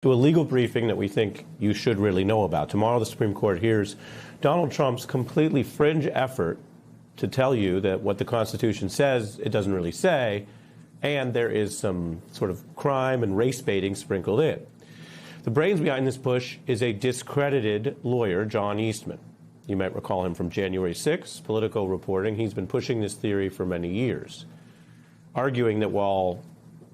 to a legal briefing that we think you should really know about. Tomorrow, the Supreme Court hears Donald Trump's completely fringe effort to tell you that what the Constitution says, it doesn't really say, and there is some sort of crime and race baiting sprinkled in. The brains behind this push is a discredited lawyer, John Eastman. You might recall him from January 6th, Politico reporting. He's been pushing this theory for many years, arguing that while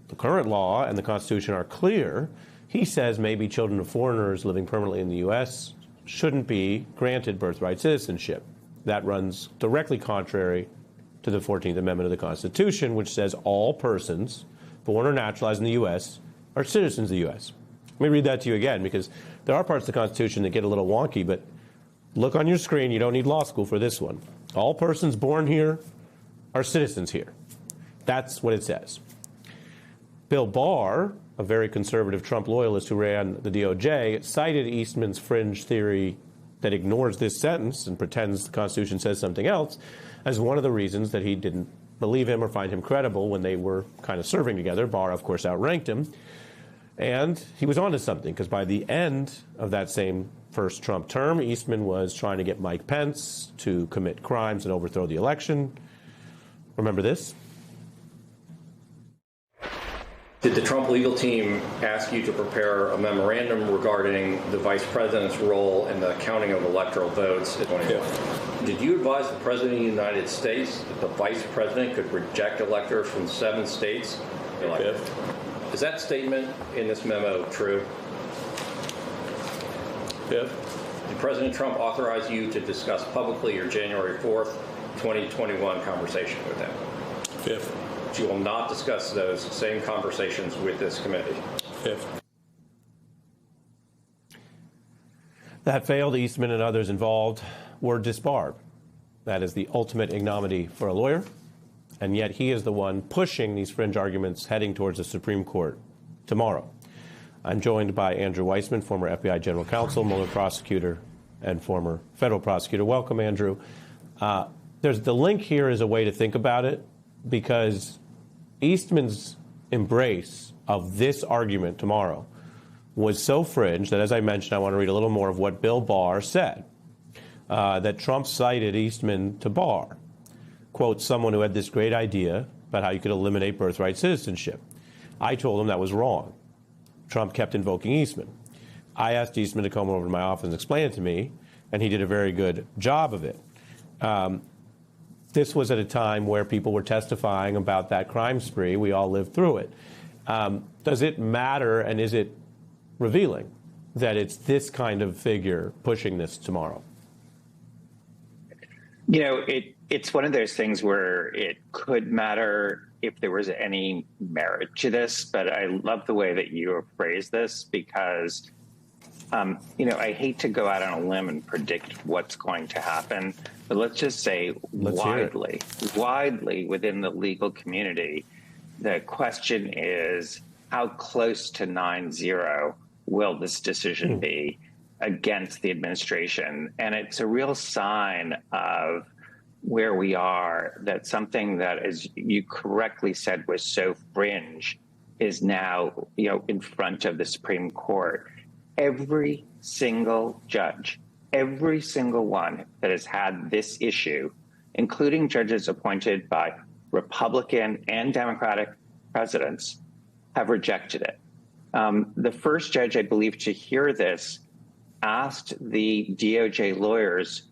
the current law and the Constitution are clear, he says maybe children of foreigners living permanently in the U.S. shouldn't be granted birthright citizenship. That runs directly contrary to the 14th Amendment of the Constitution, which says all persons born or naturalized in the U.S. are citizens of the U.S. Let me read that to you again, because there are parts of the Constitution that get a little wonky, but look on your screen. You don't need law school for this one. All persons born here are citizens here. That's what it says. Bill Barr, a very conservative Trump loyalist who ran the DOJ, cited Eastman's fringe theory that ignores this sentence and pretends the Constitution says something else as one of the reasons that he didn't believe him or find him credible when they were kind of serving together. Barr, of course, outranked him. And he was onto something, because by the end of that same first Trump term, Eastman was trying to get Mike Pence to commit crimes and overthrow the election. Remember this? Did the Trump legal team ask you to prepare a memorandum regarding the vice president's role in the counting of electoral votes at 2020? Did you advise the president of the United States that the vice president could reject electors from 7 states? Is that statement in this memo true? Did President Trump authorize you to discuss publicly your January 4th, 2021 conversation with him? Fifth. You will not discuss those same conversations with this committee. Fifth. That failed. Eastman and others involved were disbarred. That is the ultimate ignominy for a lawyer. And yet he is the one pushing these fringe arguments heading towards the Supreme Court tomorrow. I'm joined by Andrew Weissmann, former FBI general counsel, Mueller prosecutor, and former federal prosecutor. Welcome, Andrew. The link here is a way to think about it, because Eastman's embrace of this argument tomorrow was so fringe that, as I mentioned, I want to read a little more of what Bill Barr said, that Trump cited Eastman to Barr. Quote, someone who had this great idea about how you could eliminate birthright citizenship. I told him that was wrong. Trump kept invoking Eastman. I asked Eastman to come over to my office and explain it to me, and he did a very good job of it. This was at a time where people were testifying about that crime spree. We all lived through it. Does it matter, and is it revealing that it's this kind of figure pushing this tomorrow? You know, it's one of those things where it could matter if there was any merit to this, but I love the way that you have phrased this, because, you know, I hate to go out on a limb and predict what's going to happen, but let's just say widely within the legal community, the question is, how close to 9-0 will this decision be against the administration? And it's a real sign of where we are, that something that, as you correctly said, was so fringe is now, you know, in front of the Supreme Court. Every single judge, every single one that has had this issue, including judges appointed by Republican and Democratic presidents, have rejected it. The first judge, I believe, to hear this asked the DOJ lawyers,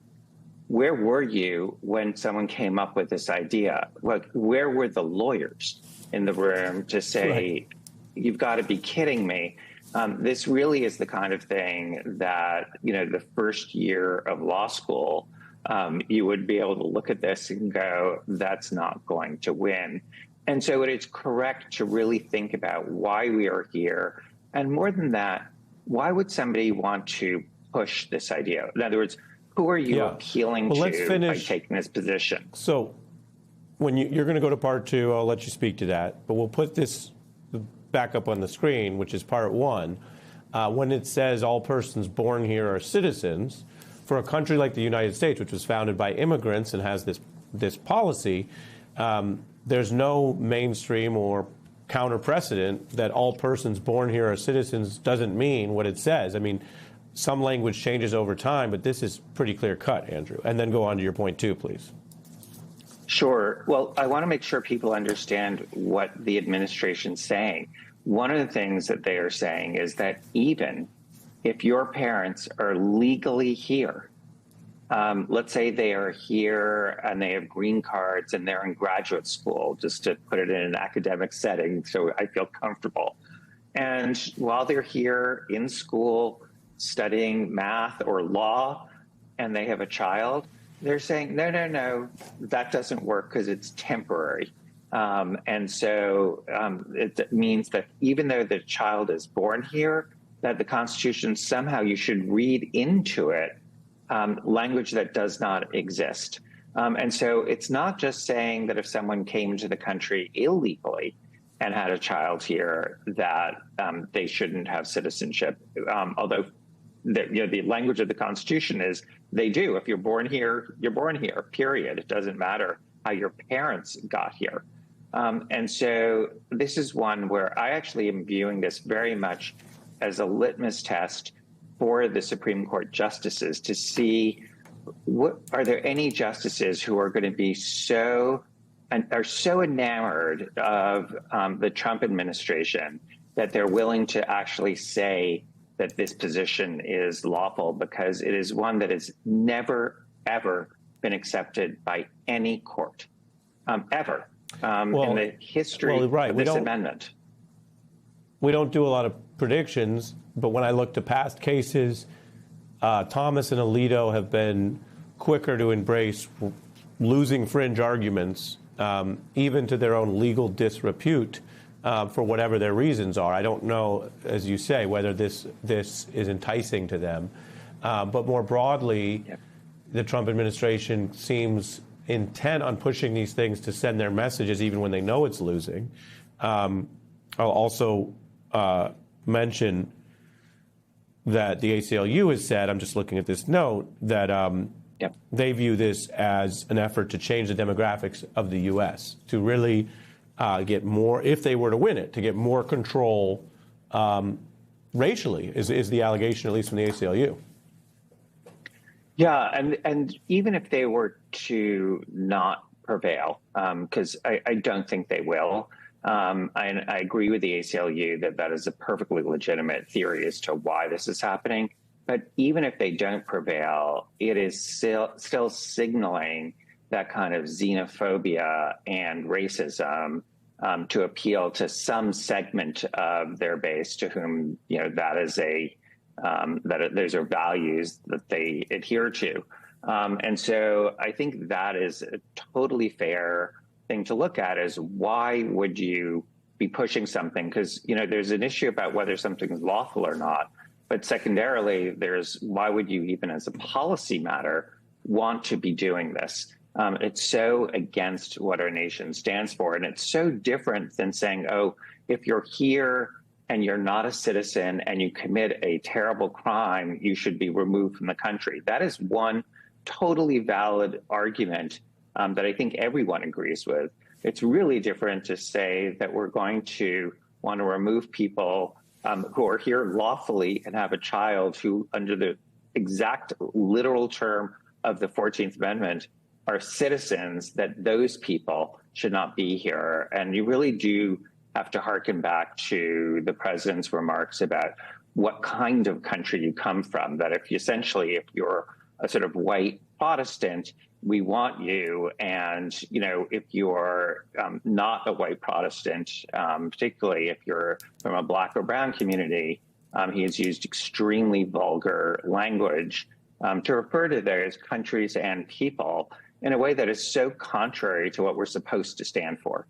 where were you when someone came up with this idea? Where were the lawyers in the room to say, you've got to be kidding me? This really is the kind of thing that, you know, the first year of law school, you would be able to look at this and go, that's not going to win. And so it is correct to really think about why we are here. And more than that, why would somebody want to push this idea? In other words, who are you appealing to by taking this position? So when you're going to go to part 2, I'll let you speak to that. But we'll put this back up on the screen, which is part 1. When it says all persons born here are citizens, for a country like the United States, which was founded by immigrants and has this policy, there's no mainstream or counter precedent that all persons born here are citizens doesn't mean what it says. I mean, some language changes over time, but this is pretty clear cut, Andrew. And then go on to your point too, please. Sure. Well, I want to make sure people understand what the administration's saying. One of the things that they are saying is that even if your parents are legally here, let's say they are here and they have green cards and they're in graduate school, just to put it in an academic setting so I feel comfortable. And while they're here in school studying math or law and they have a child, they're saying, no, that doesn't work because it's temporary. And so it means that even though the child is born here, that the Constitution somehow you should read into it language that does not exist. And so it's not just saying that if someone came into the country illegally and had a child here, that they shouldn't have citizenship, although the language of the Constitution is they do. If you're born here, you're born here, period. It doesn't matter how your parents got here. And so this is one where I actually am viewing this very much as a litmus test for the Supreme Court justices to see are there any justices who are going to be so enamored of the Trump administration that they're willing to actually say that this position is lawful, because it is one that has never, ever been accepted by any court, ever, in the history of this amendment. We don't do a lot of predictions, but when I look to past cases, Thomas and Alito have been quicker to embrace losing fringe arguments, even to their own legal disrepute, for whatever their reasons are. I don't know, as you say, whether this is enticing to them. But more broadly, the Trump administration seems intent on pushing these things to send their messages, even when they know it's losing. I'll also mention that the ACLU has said, I'm just looking at this note, that they view this as an effort to change the demographics of the U.S., to really get more, if they were to win it, to get more control racially, is the allegation, at least from the ACLU. Yeah, and even if they were to not prevail, because I don't think they will, I agree with the ACLU that that is a perfectly legitimate theory as to why this is happening. But even if they don't prevail, it is still signaling that kind of xenophobia and racism to appeal to some segment of their base to whom, that is those are values that they adhere to. And so I think that is a totally fair thing to look at, is why would you be pushing something? Because, there's an issue about whether something is lawful or not. But secondarily, there's why would you even as a policy matter want to be doing this? It's so against what our nation stands for. And it's so different than saying, oh, if you're here and you're not a citizen and you commit a terrible crime, you should be removed from the country. That is one totally valid argument that I think everyone agrees with. It's really different to say that we're going to want to remove people who are here lawfully and have a child who, under the exact literal term of the 14th Amendment, are citizens, that those people should not be here. And you really do have to hearken back to the president's remarks about what kind of country you come from, that if you're a sort of white Protestant, we want you. And, if you're not a white Protestant, particularly if you're from a Black or brown community, he has used extremely vulgar language to refer to those countries and people in a way that is so contrary to what we're supposed to stand for.